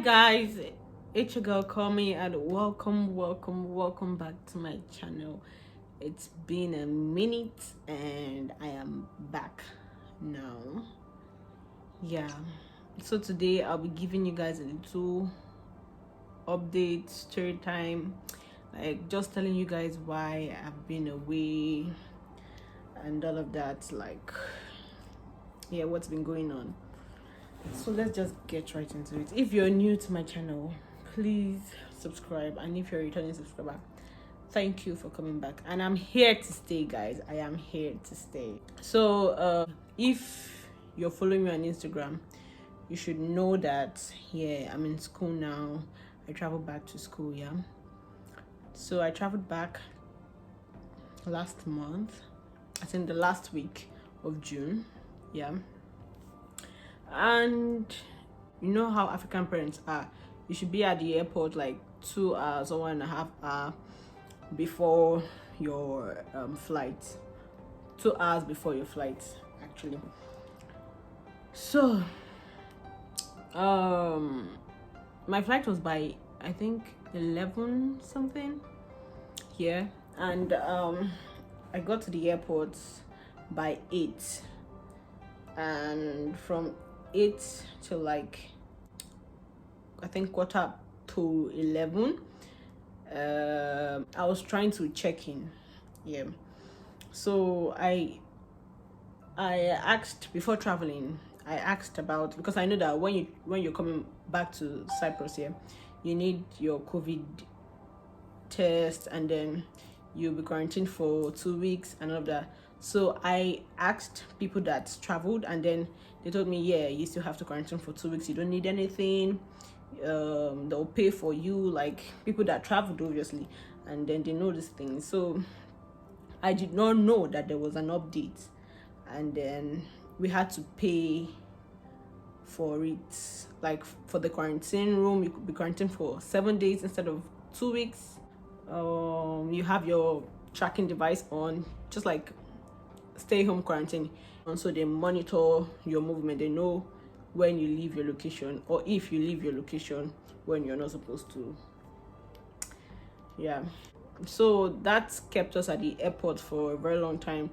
Guys, it's your girl Commy and welcome back to my channel. It's been a minute and I am back now. Yeah, so today I'll be giving you guys a little update, story time, like just telling you guys why I've been away and all of that, like yeah, what's been going on. So let's just get right into it. If you're new to my channel, please subscribe, and if you're a returning subscriber, thank you for coming back. And I'm here to stay, guys. I am here to stay. So if you're following me on Instagram, you should know that yeah, I'm in school now. I traveled back to school. Yeah, so I traveled back last month, I think the last week of June. Yeah, and you know how African parents are. You should be at the airport like 2 hours or 1.5 hours before your flight. 2 hours before your flight, actually. So my flight was by I think 11 something here, and I got to the airport by 8, and from 8 to like I think 11:15, I was trying to check in. Yeah, so I asked before traveling. I asked about, because I know that when you're coming back to Cyprus, yeah, you need your COVID test, and then you'll be quarantined for 2 weeks and all of that. So I asked people that traveled, and then they told me, yeah, you still have to quarantine for 2 weeks. You don't need anything. They'll pay for you, like people that traveled, obviously, and then they know this thing. So I did not know that there was an update, and then we had to pay for it. Like for the quarantine room, you could be quarantined for 7 days instead of 2 weeks. You have your tracking device on, just like stay home quarantine, and so they monitor your movement. They know when you leave your location, or if you leave your location when you're not supposed to. Yeah, so that kept us at the airport for a very long time.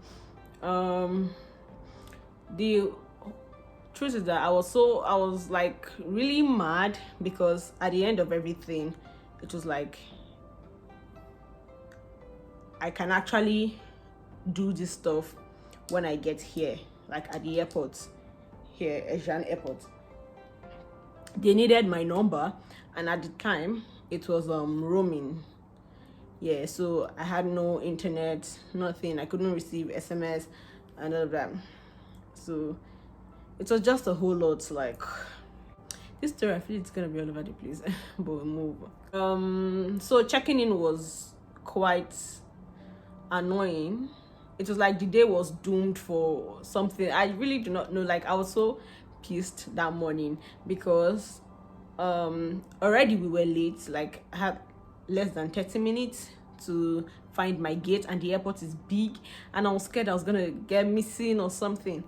The truth is that I was like really mad, because at the end of everything, it was like I can actually do this stuff when I get here, like at the airport here, Asian airport. They needed my number, and at the time it was roaming. Yeah, so I had no internet, nothing. I couldn't receive SMS and all of that. So it was just a whole lot. Like, this story, I feel it's gonna be all over the place. But we'll move. So checking in was quite annoying. It was like the day was doomed for something. I really do not know. Like, I was so pissed that morning, because already we were late. Like, I had less than 30 minutes to find my gate, and the airport is big, and I was scared I was gonna get missing or something.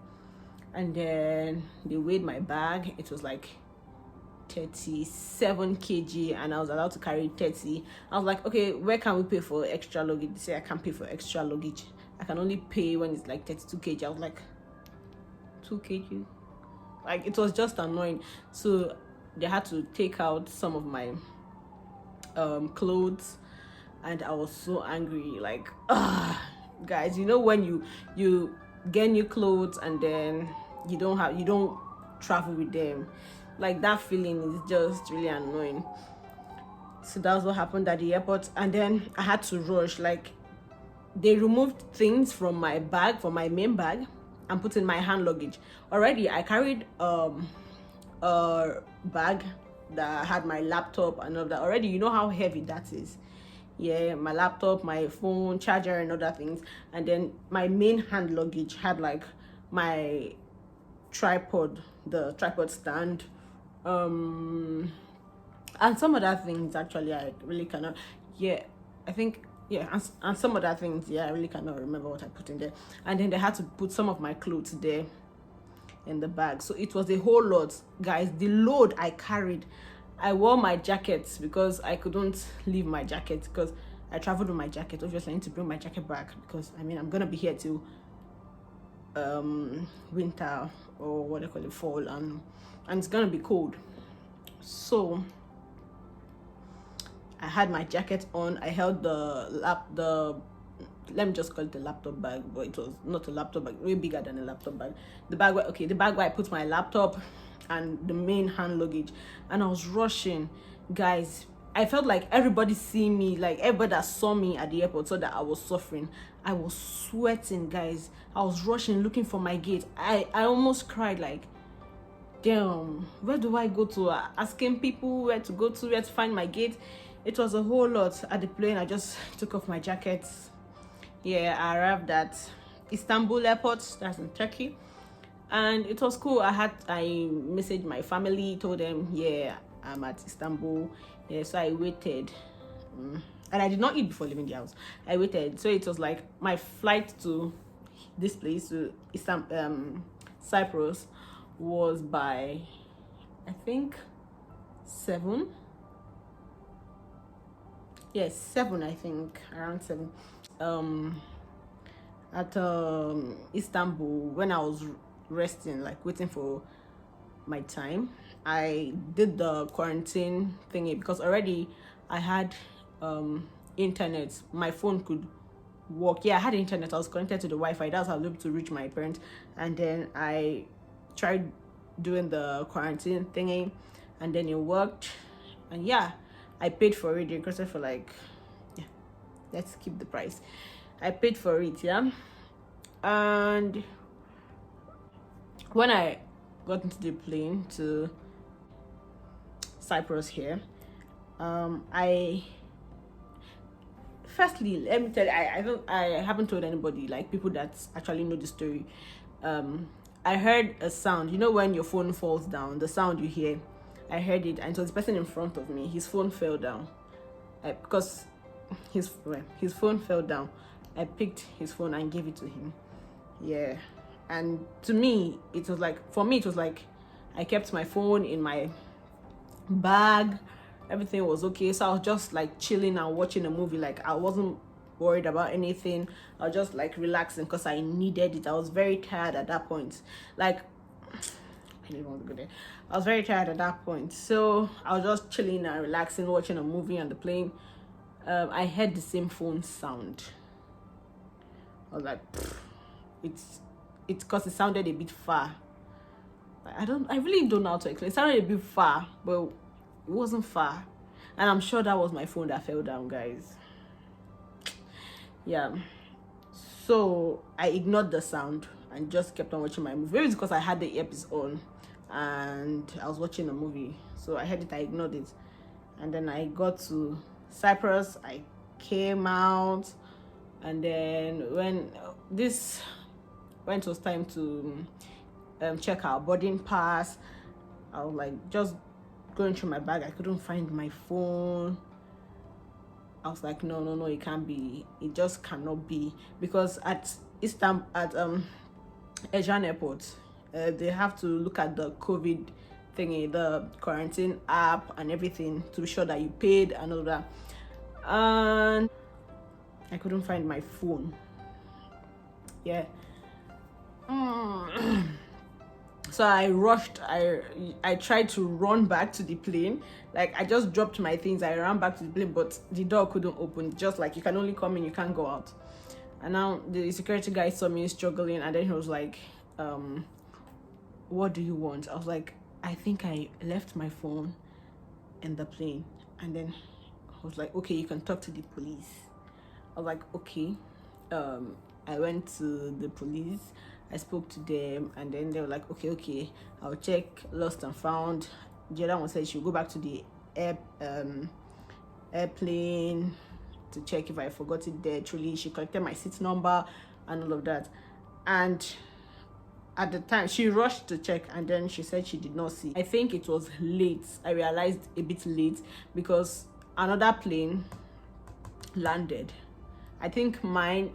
And then they weighed my bag. It was like 37 kg, and I was allowed to carry 30. I was like, okay, where can we pay for extra luggage? They say I can't pay for extra luggage. I can only pay when it's like 32 kg. I was like, 2 kg? Like, it was just annoying. So they had to take out some of my clothes, and I was so angry. Like, guys, you know when you get new clothes and then you don't travel with them, like that feeling is just really annoying. So that's what happened at the airport, and then I had to rush. Like, they removed things from my bag, from my main bag, and put in my hand luggage. Already I carried a bag that had my laptop and all that. Already, you know how heavy that is. Yeah, my laptop, my phone, charger, and other things. And then my main hand luggage had like my tripod, the tripod stand, and some other things. Actually, I really cannot. Yeah, I think, yeah, and some other things. Yeah, I really cannot remember what I put in there. And then they had to put some of my clothes there in the bag. So it was a whole lot, guys. The load I carried I wore my jacket because I couldn't leave my jacket, because I traveled with my jacket. Obviously I need to bring my jacket back, because I mean I'm gonna be here till winter, or what they call it, fall, and it's gonna be cold. So I had my jacket on. I held the let me just call it the laptop bag, but it was not a laptop bag, way bigger than a laptop bag. The bag where I put my laptop and the main hand luggage, and I was rushing, guys. I felt like everybody see me, like everybody that saw me at the airport saw that I was suffering. I was sweating, guys. I was rushing, looking for my gate. I almost cried, like, damn, where do I go to? Asking people where to go to, where to find my gate. It was a whole lot. At the plane, I just took off my jacket. Yeah, I arrived at Istanbul airport, that's in Turkey, and it was cool. I messaged my family, told them, yeah, I'm at Istanbul. Yeah, so I waited, and I did not eat before leaving the house. I waited, so it was like my flight to this place, to Cyprus, was by, I think, 7. Yes, 7, I think, around 7. At Istanbul, when I was resting, like waiting for my time, I did the quarantine thingy, because already I had internet. My phone could work. Yeah, I had internet. I was connected to the Wi-Fi. That's how I was able to reach my parents. And then I tried doing the quarantine thingy, and then it worked. And yeah, I paid for it. They requested for, like, yeah, let's keep the price. I paid for it, yeah. And when I got into the plane to Cyprus here, I firstly, let me tell you, I haven't told anybody, like people that actually know the story. I heard a sound, you know, when your phone falls down, the sound you hear. I heard it, and it was the person in front of me. His phone fell down, because his phone fell down. I picked his phone and gave it to him. Yeah, and to me, it was like, for me, it was like I kept my phone in my bag. Everything was okay, so I was just like chilling and watching a movie. Like, I wasn't worried about anything. I was just like relaxing, because I needed it. I was very tired at that point. Like, I didn't want to go there. I was very tired at that point, so I was just chilling and relaxing, watching a movie on the plane. I heard the same phone sound. I was like, it's because it sounded a bit far. I really don't know how to explain. It sounded a bit far, but it wasn't far, and I'm sure that was my phone that fell down, guys. Yeah, so I ignored the sound and just kept on watching my movie. Maybe it's because I had the earpiece on and I was watching a movie, so I heard it, I ignored it. And then I got to Cyprus, I came out, and then when it was time to check our boarding pass, I was like just going through my bag. I couldn't find my phone. I was like, no, it can't be. It just cannot be, because at Istanbul, at Aegean Airport, they have to look at the COVID thingy, the quarantine app and everything, to be sure that you paid and all that. And I couldn't find my phone. Yeah. So I rushed. I tried to run back to the plane. Like, I just dropped my things. I ran back to the plane, but the door couldn't open. Just like, you can only come in, you can't go out. And now the security guy saw me struggling, and then he was like, what do you want? I was like, I think I left my phone in the plane. And then I was like, okay, you can talk to the police. I was like, okay. I went to the police. I spoke to them, and then they were like, okay, I'll check lost and found. The other one said she'll go back to the airplane to check if I forgot it there. Truly, she collected my seat number and all of that. And at the time, she rushed to check, and then she said she did not see. I think it was late. I realized a bit late, because another plane landed. I think mine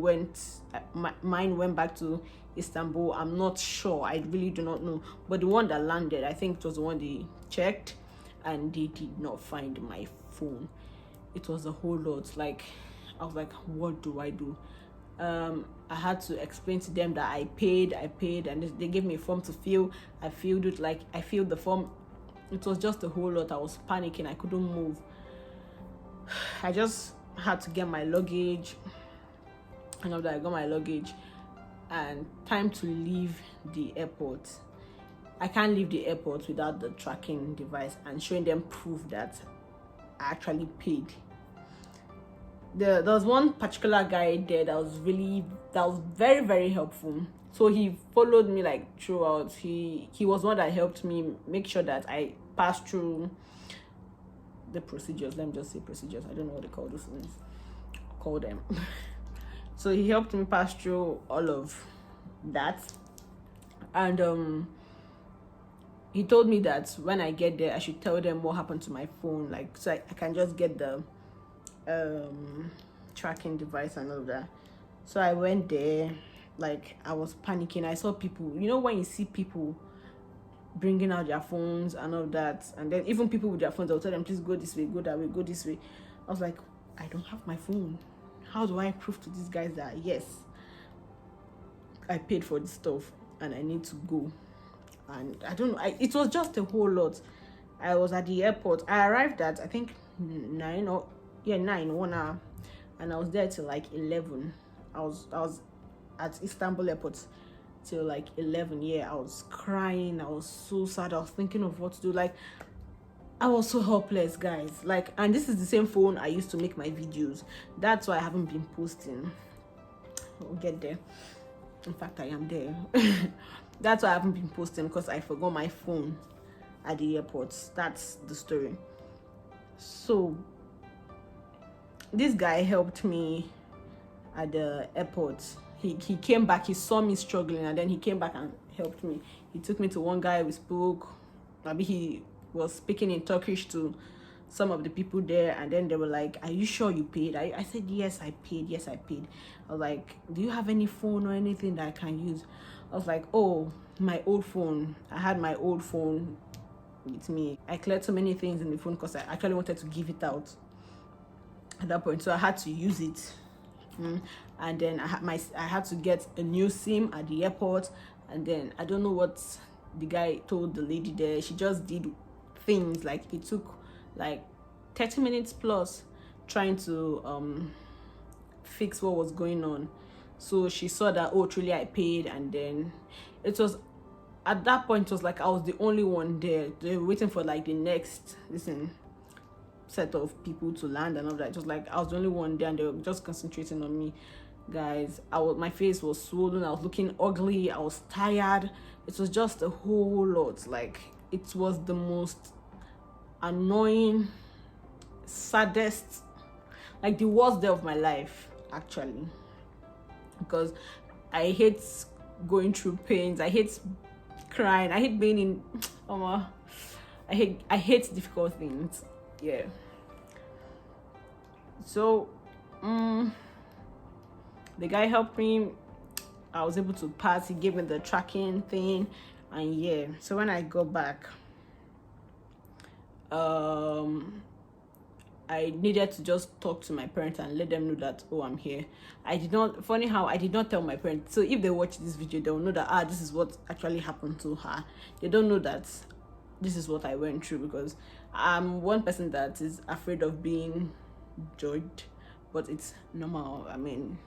went back to Istanbul. I'm not sure. I really do not know. But the one that landed, I think it was the one they checked. and they did not find my phone. It was a whole lot. Like, I was like, what do I do? I had to explain to them that I paid, and they gave me a form to fill. I filled it. Like, I filled the form. It was just a whole lot. I was panicking. I couldn't move. I just had to get my luggage. And after I got my luggage, and time to leave the airport. I can't leave the airport without the tracking device and showing them proof that I actually paid. There was one particular guy there that was very, very helpful. So he followed me like throughout. He was one that helped me make sure that I passed through the procedures. Let me just say procedures. I don't know what they call those things. Call them. So he helped me pass through all of that, and he told me that when I get there, I should tell them what happened to my phone, like, so I can just get the tracking device and all of that. So I went there, like, I was panicking. I saw people, you know, when you see people bringing out their phones and all that, and then even people with their phones, I'll tell them, please go this way, go that way, go this way. I was like, I don't have my phone. How do I prove to these guys that yes, I paid for this stuff and I need to go? And I don't know, it was just a whole lot. I was at the airport. I arrived at, I think, 9 or 1 hour, and I was there till like 11. I was at Istanbul airport till like 11. I was crying. I was so sad. I was thinking of what to do. Like, I was so helpless, guys. Like, and this is the same phone I used to make my videos. That's why I haven't been posting. We'll get there. In fact, I am there. That's why I haven't been posting, because I forgot my phone at the airport. That's the story. So this guy helped me at the airport. He came back. He saw me struggling, and then he came back and helped me. He took me to one guy. We spoke. Maybe he was speaking in Turkish to some of the people there, and then they were like, are you sure you paid? I said, yes, I paid. I was like, do you have any phone or anything that I can use? I was like, oh, my old phone. I had my old phone with me. I cleared so many things in the phone because I actually wanted to give it out at that point, so I had to use it. And then I had to get a new SIM at the airport, and then I don't know what the guy told the lady there. She just did things, like, it took like 30 minutes plus trying to fix what was going on. So she saw that, oh, truly I paid, and then it was at that point, it was like I was the only one there. They were waiting for like the next set of people to land and all that. It was like I was the only one there, and they were just concentrating on me. Guys, my face was swollen. I was looking ugly. I was tired. It was just a whole lot. Like, it was the most annoying, saddest, like the worst day of my life, actually, because I hate going through pains. I hate crying. I hate being in I hate difficult things. Yeah. So the guy helped me. I was able to pass. He gave me the tracking thing, and yeah. So when I got back, I needed to just talk to my parents and let them know that, oh, I'm here. I did not tell my parents. So if they watch this video, they'll know that, this is what actually happened to her. They don't know that this is what I went through, because I'm one person that is afraid of being judged, but it's normal. I mean,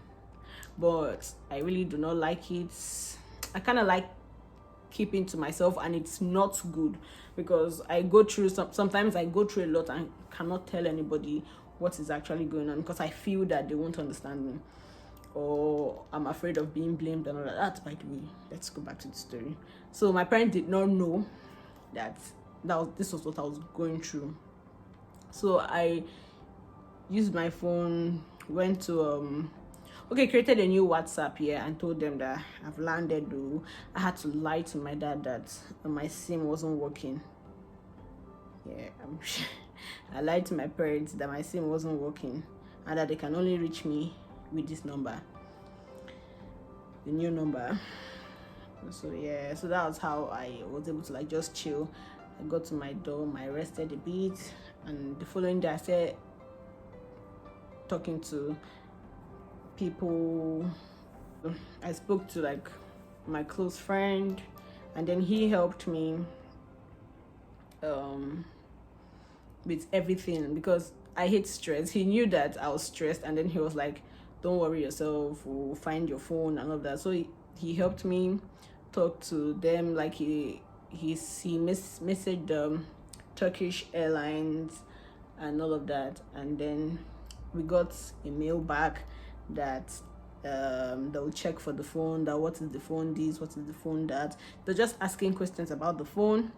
but I really do not like it. I kind of like keeping to myself, and it's not good, because I go through sometimes I go through a lot and cannot tell anybody what is actually going on, because I feel that they won't understand me, or I'm afraid of being blamed and all that. By the way, let's go back to the story. So my parents did not know that this was what I was going through. So I used my phone, went to created a new WhatsApp here, and told them that I've landed. Though I had to lie to my dad that my SIM wasn't working. Yeah, I lied to my parents that my SIM wasn't working, and that they can only reach me with this number, the new number. So yeah, so that was how I was able to like just chill I got to my dorm, I rested a bit, and the following day I started talking to people. I spoke to like my close friend, and then he helped me with everything because I hate stress. He knew that I was stressed, and then he was like, "Don't worry yourself. We'll find your phone and all that." So he helped me talk to them. Like messaged Turkish Airlines and all of that, and then we got a mail back that they'll check for the phone, that what is the phone this, what is the phone that. They're just asking questions about the phone,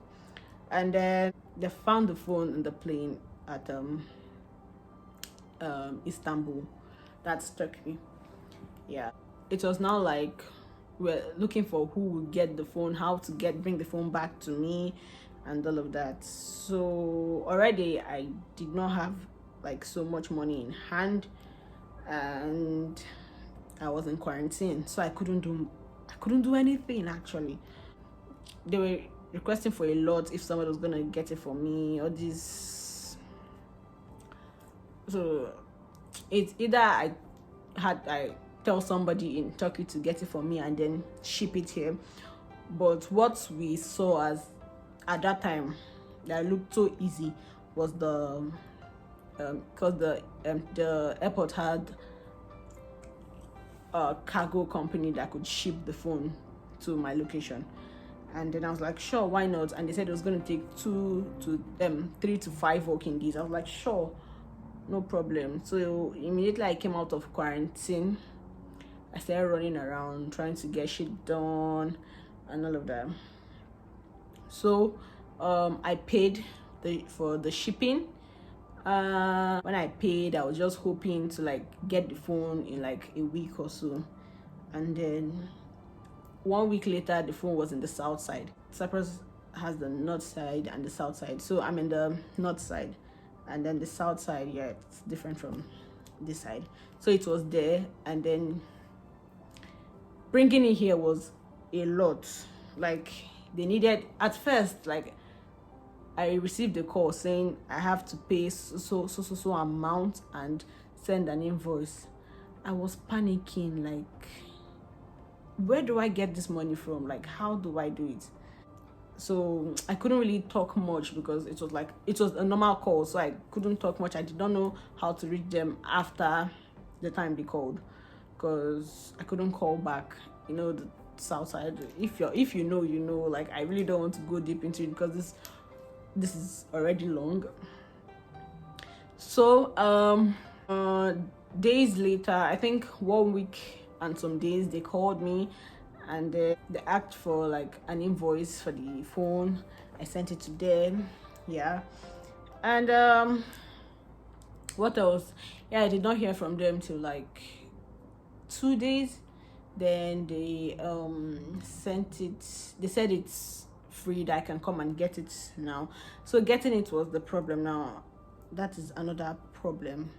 and then they found the phone in the plane at Istanbul, that's Turkey. Yeah, it was now like we're looking for who will get the phone, how to bring the phone back to me, and all of that. So already I did not have like so much money in hand, and I was in quarantine, so I couldn't do anything actually. They were requesting for a lot if somebody was gonna get it for me, or this. So it's either I tell somebody in Turkey to get it for me and then ship it here. But what we saw as at that time that looked so easy was the because the airport had a cargo company that could ship the phone to my location. And then I was like, sure, why not? And they said it was going to take 3 to 5 working days. I was like, sure, no problem. So immediately I came out of quarantine, I started running around trying to get shit done and all of that. So I paid for the shipping. When I paid, I was just hoping to like get the phone in like a week or so, and then 1 week later the phone was in the south side. Cyprus has the north side and the south side, so I'm in the north side, and then the south side, yeah, it's different from this side. So it was there, and then bringing it here was a lot. Like they needed at first, like I received a call saying I have to pay so amount and send an invoice. I was panicking, like, where do I get this money from? Like, how do I do it? So I couldn't really talk much because it was a normal call, so I couldn't talk much. I did not know how to reach them after the time they called, because I couldn't call back. The south side, if you know, like, I really don't want to go deep into it because this is already long. So days later, I think 1 week and some days, they called me and they asked for like an invoice for the phone. I sent it to them. Yeah. And what else? Yeah, I did not hear from them till like 2 days. Then they sent it. They said it's free, that I can come and get it now. So getting it was the problem. Now that is another problem.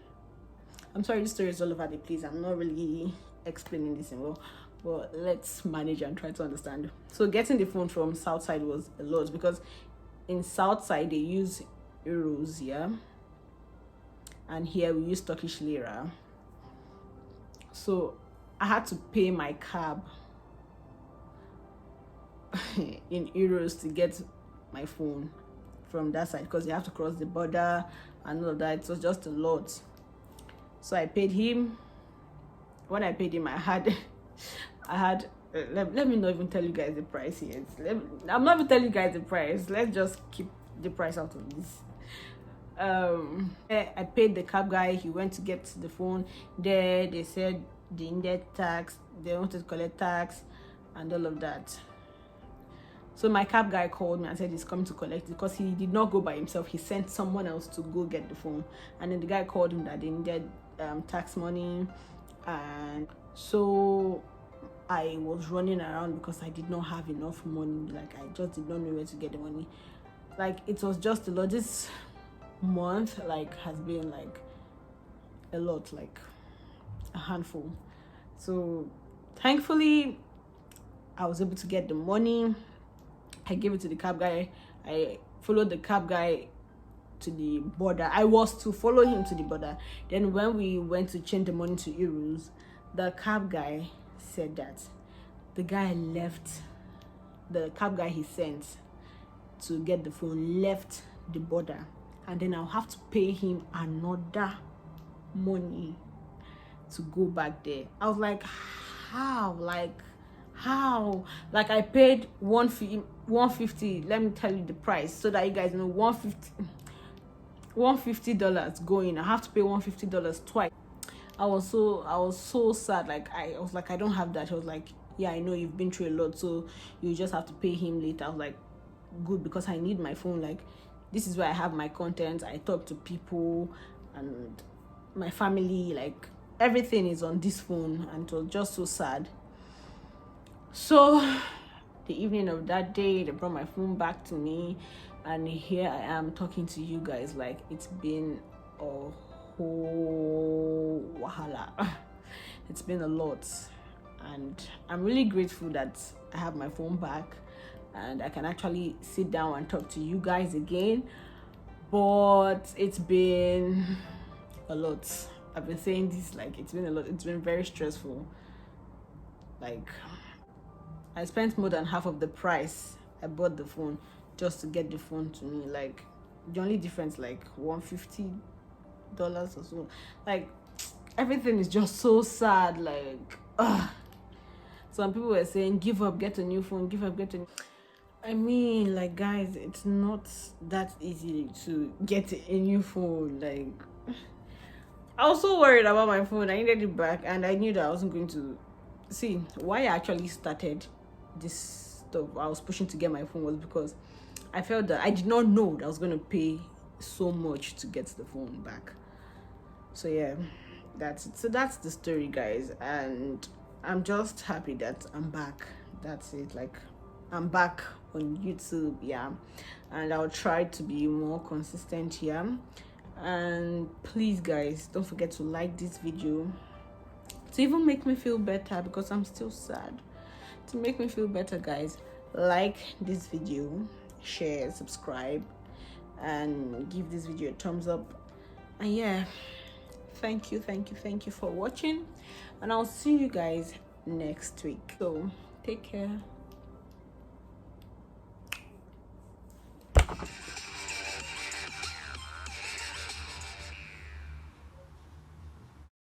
I'm sorry, this story is all over the place. I'm not really explaining this in well, but let's manage and try to understand. So getting the phone from Southside was a lot because in Southside they use euros, yeah, and here we use Turkish lira. So I had to pay my cab in euros to get my phone from that side because you have to cross the border and all of that. It was just a lot. So I paid him. When I paid him, I had let me not even tell you guys the price here. I'm not even telling you guys the price. Let's just keep the price out of this. I paid the cab guy. He went to get the phone. There they said they needed tax. They wanted to collect tax and all of that. So my cab guy called me and said he's coming to collect it because he did not go by himself. He sent someone else to go get the phone. And then the guy called him that they needed tax money. And so I was running around because I did not have enough money. Like, I just did not know where to get the money. Like, it was just a lot. This month, like, has been like a lot, like a handful. So thankfully I was able to get the money. I gave it to the cab guy. I followed the cab guy to the border. I was to follow him to the border. Then when we went to change the money to euros, the cab guy said that the guy left, the cab guy he sent to get the phone left the border, and then I'll have to pay him another money to go back there. I was like, how? Like I paid 150. Let me tell you the price so that you guys know. $150 going. I have to pay $150 twice. I was so sad. Like I was like, I don't have that. He was like, yeah, I know you've been through a lot, so you just have to pay him later. I was like, good, because I need my phone. Like, this is where I have my content. I talk to people and my family. Like, everything is on this phone, and it was just so sad. So the evening of that day, they brought my phone back to me, and here I am talking to you guys. Like, it's been a whole wahala. It's been a lot, and I'm really grateful that I have my phone back and I can actually sit down and talk to you guys again. But it's been a lot. I've been saying this, like, it's been a lot. It's been very stressful. Like, I spent more than half of the price I bought the phone just to get the phone to me. Like, the only difference, like $150 or so. Like, everything is just so sad. Like, some people were saying, give up, get a new phone, give up, get a new. I mean, like, guys, it's not that easy to get a new phone. Like, I was so worried about my phone. I needed it back, and I knew that I wasn't going to see why I actually started this stuff. I was pushing to get my phone was because I felt that I did not know that I was going to pay so much to get the phone back. So yeah, that's it. So that's the story, guys, and I'm just happy that I'm back. That's it. Like, I'm back on YouTube, yeah, and I'll try to be more consistent here. And please, guys, don't forget to like this video to even make me feel better, because I'm still sad. To make me feel better, guys, like this video, share, subscribe, and give this video a thumbs up. And yeah, thank you for watching, and I'll see you guys next week. So take care.